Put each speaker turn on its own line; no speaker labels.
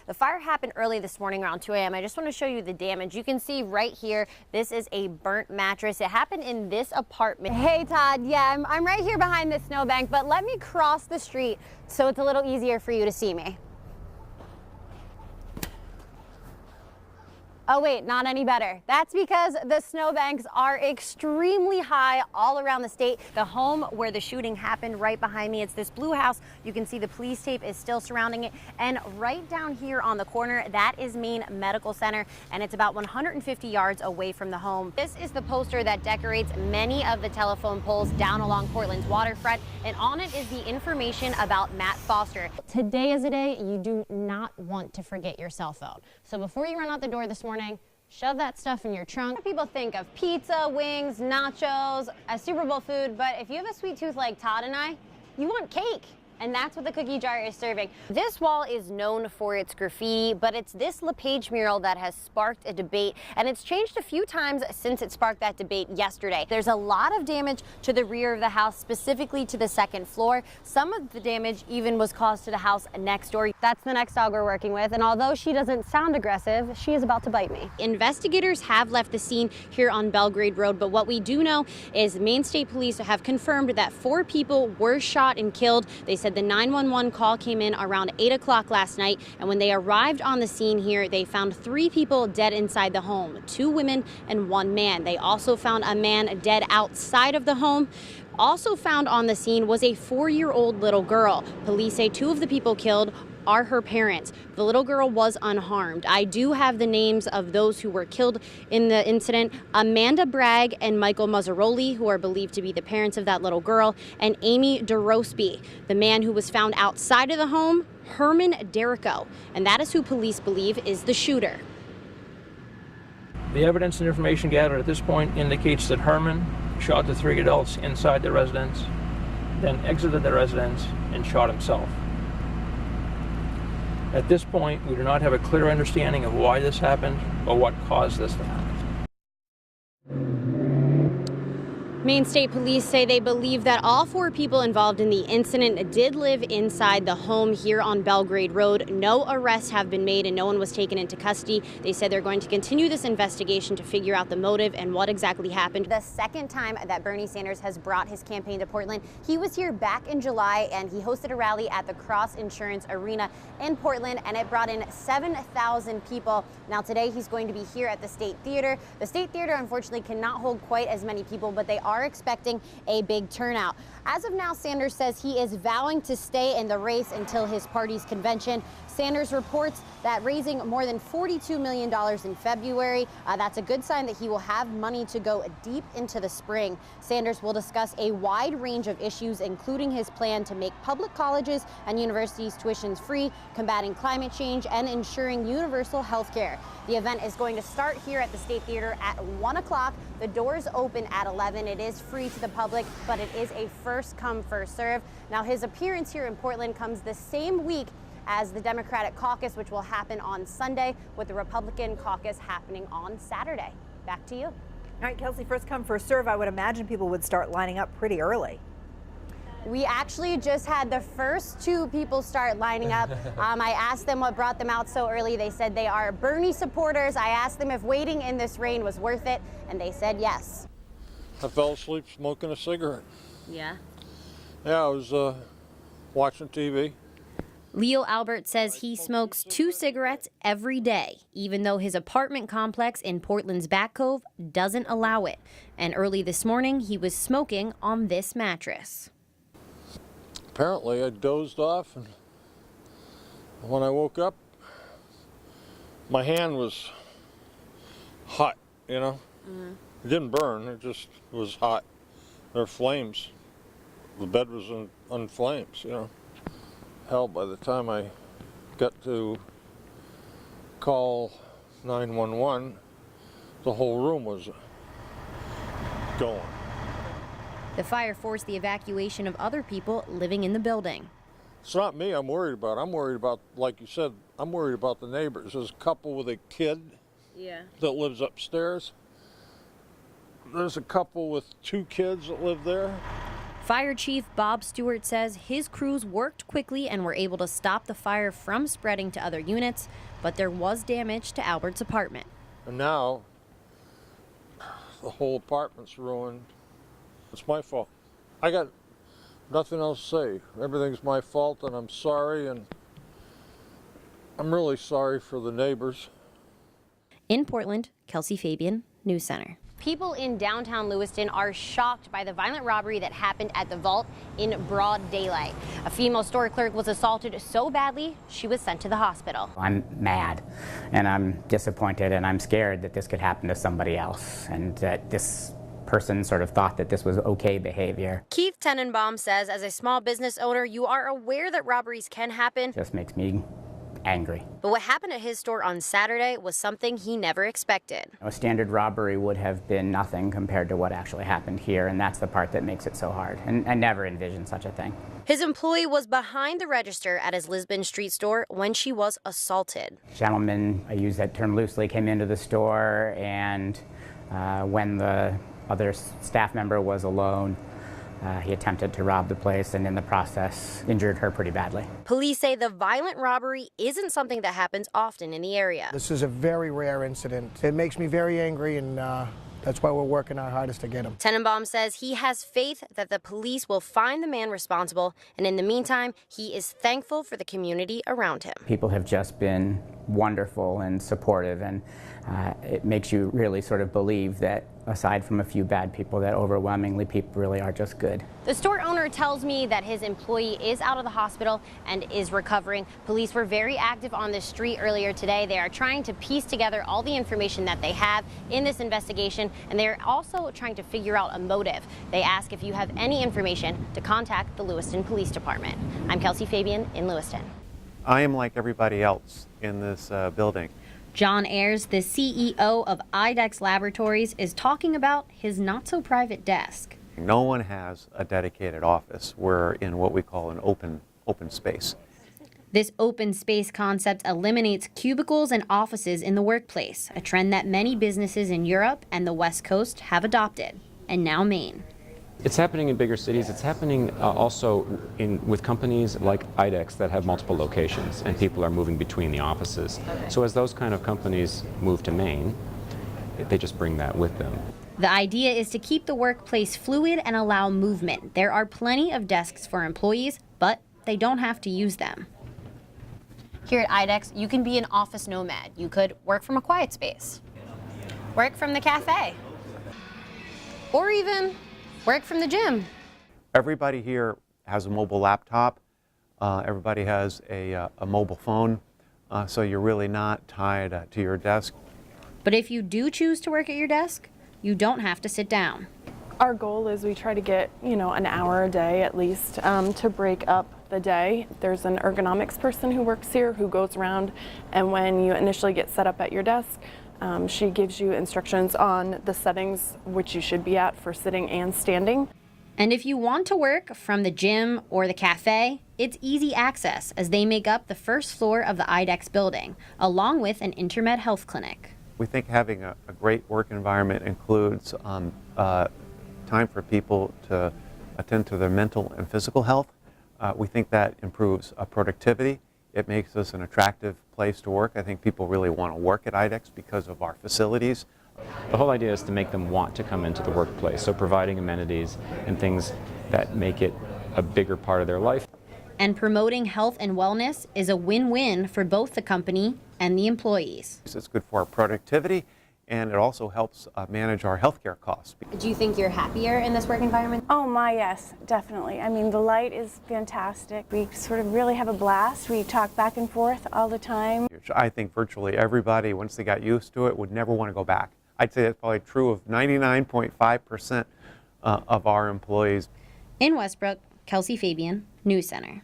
The fire happened early this morning around 2 a.m. I just want to show you the damage. You can see right here, this is a burnt mattress. It happened in this apartment. Hey Todd, yeah, I'm right here behind this snowbank, but let me cross the street so it's a little easier for you to see me. Oh wait, not any better. That's because the snowbanks are extremely high all around the state. The home where the shooting happened right behind me, it's this blue house. You can see the police tape is still surrounding it. And right down here on the corner, that is Maine Medical Center, and it's about 150 yards away from the home. This is the poster that decorates many of the telephone poles down along Portland's waterfront, and on it is the information about Matt Foster. Today is a day you do not want to forget your cell phone. So before you run out the door this morning, shove that stuff in your trunk. People think of pizza, wings, nachos as Super Bowl food, but if you have a sweet tooth like Todd and I, you want cake. And that's what the cookie jar is serving. This wall is known for its graffiti, but it's this LePage mural that has sparked a debate, and it's changed a few times since it sparked that debate yesterday. There's a lot of damage to the rear of the house, specifically to the second floor. Some of the damage even was caused to the house next door. That's the next dog we're working with, and although she doesn't sound aggressive, she is about to bite me. Investigators have left the scene here on Belgrade Road, but what we do know is Maine State Police have confirmed that 4 people were shot and killed. They said the 911 call came in around 8 o'clock last night, and when they arrived on the scene here, they found 3 people dead inside the home, 2 women and 1 man. They also found a man dead outside of the home. Also found on the scene was a 4-year-old little girl. Police say 2 of the people killed are her parents. The little girl was unharmed. I do have the names of those who were killed in the incident: Amanda Bragg and Michael Mazzaroli, who are believed to be the parents of that little girl, and Amy DeRosby. The man who was found outside of the home, Herman Derrico, and that is who police believe is the shooter.
The evidence and information gathered at this point indicates that Herman shot the 3 adults inside the residence, then exited the residence and shot himself. At this point, we do not have a clear understanding of why this happened or what caused this to happen.
Maine State Police say they believe that all 4 people involved in the incident did live inside the home here on Belgrade Road. No arrests have been made and no one was taken into custody. They said they're going to continue this investigation to figure out the motive and what exactly happened. The second time that Bernie Sanders has brought his campaign to Portland. He was here back in July and he hosted a rally at the Cross Insurance Arena in Portland, and it brought in 7,000 people. Now today he's going to be here at the State Theater. The State Theater unfortunately cannot hold quite as many people, but they are expecting a big turnout. As of now, Sanders says he is vowing to stay in the race until his party's convention. Sanders reports that raising more than $42 million in February, that's a good sign that he will have money to go deep into the spring. Sanders will discuss a wide range of issues, including his plan to make public colleges and universities tuitions free, combating climate change, and ensuring universal health care. The event is going to start here at the State Theater at 1 o'clock. The doors open at 11. It is free to the public, but it is a first come, first serve. Now, his appearance here in Portland comes the same week as the Democratic caucus, which will happen on Sunday, with the Republican caucus happening on Saturday. Back to you.
All right, Kelsey, first come, first serve. I would imagine people would start lining up pretty early.
We actually just had the first 2 people start lining up. I asked them what brought them out so early. They said they are Bernie supporters. I asked them if waiting in this rain was worth it, and they said yes.
I fell asleep smoking a cigarette.
Yeah?
Yeah, I was watching TV.
Leo Albert says he smokes 2 cigarettes every day, even though his apartment complex in Portland's Back Cove doesn't allow it. And early this morning, he was smoking on this mattress.
Apparently, I dozed off, and when I woke up, my hand was hot, you know? Mm-hmm. It didn't burn, it just was hot. There were flames. The bed was on flames, you know? Hell, by the time I got to call 911, the whole room was going.
The fire forced the evacuation of other people living in the building.
It's not me I'm worried about. I'm worried about, like you said, I'm worried about the neighbors. There's a couple with a kid that lives upstairs. There's a couple with 2 kids that live there.
Fire Chief Bob Stewart says his crews worked quickly and were able to stop the fire from spreading to other units, but there was damage to Albert's apartment.
And now, the whole apartment's ruined. It's my fault. I got nothing else to say. Everything's my fault, and I'm sorry, and I'm really sorry for the neighbors.
In Portland, Kelsey Fabian, News Center. People in downtown Lewiston are shocked by the violent robbery that happened at the vault in broad daylight. A female store clerk was assaulted so badly, she was sent to the hospital.
I'm mad, and I'm disappointed, and I'm scared that this could happen to somebody else, and that this person sort of thought that this was okay behavior.
Keith Tenenbaum says as a small business owner, you are aware that robberies can happen.
It just makes me angry.
But what happened at his store on Saturday was something he never expected.
A standard robbery would have been nothing compared to what actually happened here, and that's the part that makes it so hard. And I never envisioned such a thing.
His employee was behind the register at his Lisbon Street store when she was assaulted.
Gentleman, I use that term loosely, came into the store, and when the other staff member was alone, he attempted to rob the place and in the process injured her pretty badly.
Police say the violent robbery isn't something that happens often in the area.
This is a very rare incident. It makes me very angry, and that's why we're working our hardest to get him.
Tenenbaum says he has faith that the police will find the man responsible, and in the meantime, he is thankful for the community around him.
People have just been wonderful and supportive, and it makes you really sort of believe that aside from a few bad people, that overwhelmingly people really are just good.
The store owner tells me that his employee is out of the hospital and is recovering. Police were very active on the street earlier today. They are trying to piece together all the information that they have in this investigation, and they are also trying to figure out a motive. They ask if you have any information to contact the Lewiston Police Department. I'm Kelsey Fabian in Lewiston.
I am like everybody else in this building.
John Ayers, the CEO of IDEX Laboratories, is talking about his not-so-private desk.
No one has a dedicated office. We're in what we call an open space.
This open space concept eliminates cubicles and offices in the workplace, a trend that many businesses in Europe and the West Coast have adopted, and now Maine.
It's happening in bigger cities. It's happening also with companies like IDEX that have multiple locations, and people are moving between the offices. So as those kind of companies move to Maine, they just bring that with them.
The idea is to keep the workplace fluid and allow movement. There are plenty of desks for employees, but they don't have to use them. Here at IDEX, you can be an office nomad. You could work from a quiet space, work from the cafe, or even work from the gym.
Everybody here has a mobile laptop. Everybody has a mobile phone, so you're really not tied to your desk.
But if you do choose to work at your desk, you don't have to sit down.
Our goal is we try to get, an hour a day at least to break up the day. There's an ergonomics person who works here who goes around, and when you initially get set up at your desk, she gives you instructions on the settings which you should be at for sitting and standing.
And if you want to work from the gym or the cafe, it's easy access as they make up the first floor of the IDEX building, along with an Intermed Health Clinic.
We think having a great work environment includes time for people to attend to their mental and physical health. We think that improves productivity. It makes us an attractive place to work. I think people really want to work at IDEX because of our facilities.
The whole idea is to make them want to come into the workplace, so providing amenities and things that make it a bigger part of their life.
And promoting health and wellness is a win-win for both the company and the employees.
It's good for our productivity, and it also helps manage our healthcare costs.
Do you think you're happier in this work environment?
Oh my, yes, definitely. I mean, the light is fantastic. We sort of really have a blast. We talk back and forth all the time.
I think virtually everybody, once they got used to it, would never want to go back. I'd say that's probably true of 99.5% of our employees.
In Westbrook, Kelsey Fabian, News Center.